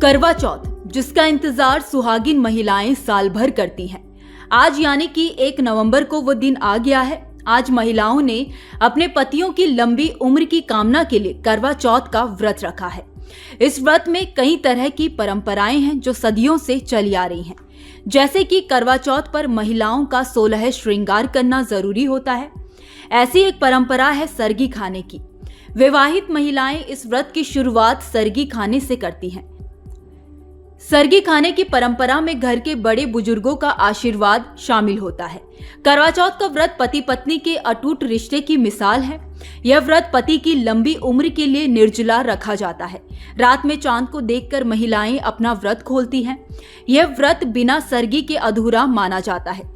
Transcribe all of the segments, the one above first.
करवा चौथ, जिसका इंतजार सुहागिन महिलाएं साल भर करती हैं। आज यानी कि 1 नवंबर को वो दिन आ गया है। आज महिलाओं ने अपने पतियों की लंबी उम्र की कामना के लिए करवा चौथ का व्रत रखा है। इस व्रत में कई तरह की परंपराएं हैं जो सदियों से चली आ रही हैं। जैसे कि करवा चौथ पर महिलाओं का 16 श्रृंगार करना जरूरी होता है। ऐसी एक परंपरा है सरगी खाने की। विवाहित महिलाएं इस व्रत की शुरुआत सरगी खाने से करती हैं। सरगी खाने की परंपरा में घर के बड़े बुजुर्गों का आशीर्वाद शामिल होता है। करवा चौथ का व्रत पति पत्नी के अटूट रिश्ते की मिसाल है। यह व्रत पति की लंबी उम्र के लिए निर्जला रखा जाता है। रात में चांद को देखकर महिलाएं अपना व्रत खोलती हैं। यह व्रत बिना सरगी के अधूरा माना जाता है।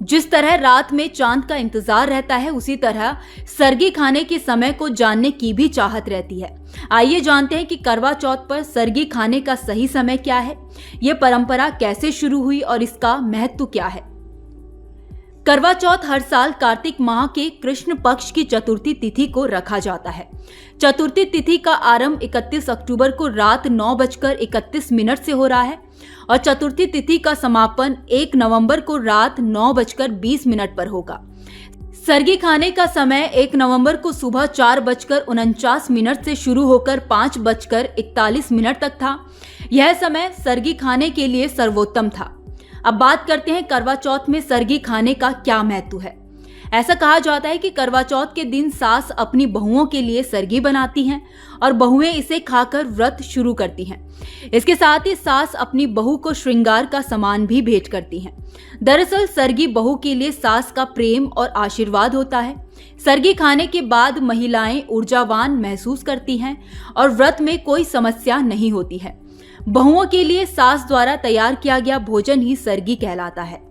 जिस तरह रात में चांद का इंतजार रहता है, उसी तरह सरगी खाने के समय को जानने की भी चाहत रहती है। आइए जानते हैं कि करवा चौथ पर सरगी खाने का सही समय क्या है, यह परंपरा कैसे शुरू हुई और इसका महत्व क्या है। करवा चौथ हर साल कार्तिक माह के कृष्ण पक्ष की चतुर्थी तिथि को रखा जाता है। चतुर्थी तिथि का आरंभ 31 अक्टूबर को रात 9:31 से हो रहा है और चतुर्थी तिथि का समापन 1 नवंबर को रात 9:20 पर होगा। सरगी खाने का समय 1 नवंबर को सुबह 4:49 से शुरू होकर 5:41 तक था। यह समय सरगी खाने के लिए सर्वोत्तम था। अब बात करते हैं करवा चौथ में सरगी खाने का क्या महत्व है। ऐसा कहा जाता है कि करवा चौथ के दिन सास अपनी बहुओं के लिए सरगी बनाती हैं और बहुएं इसे खाकर व्रत शुरू करती हैं। इसके साथ ही सास अपनी बहू को श्रृंगार का सामान भी भेंट करती हैं। दरअसल सरगी बहू के लिए सास का प्रेम और आशीर्वाद होता है। सरगी खाने के बाद महिलाएं ऊर्जावान महसूस करती हैं और व्रत में कोई समस्या नहीं होती है। बहुओं के लिए सास द्वारा तैयार किया गया भोजन ही सरगी कहलाता है।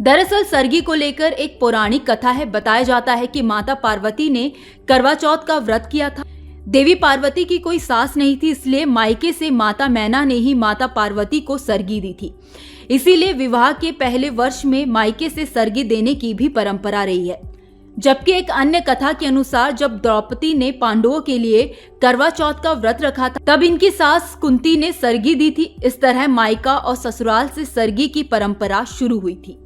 दरअसल सरगी को लेकर एक पौराणिक कथा है। बताया जाता है कि माता पार्वती ने करवा चौथ का व्रत किया था। देवी पार्वती की कोई सास नहीं थी, इसलिए मायके से माता मैना ने ही माता पार्वती को सरगी दी थी। इसीलिए विवाह के पहले वर्ष में मायके से सरगी देने की भी परंपरा रही है। जबकि एक अन्य कथा के अनुसार जब द्रौपदी ने पांडवों के लिए करवा चौथ का व्रत रखा था, तब इनकी सास कुंती ने सरगी दी थी। इस तरह मायका और ससुराल से सरगी की परंपरा शुरू हुई थी।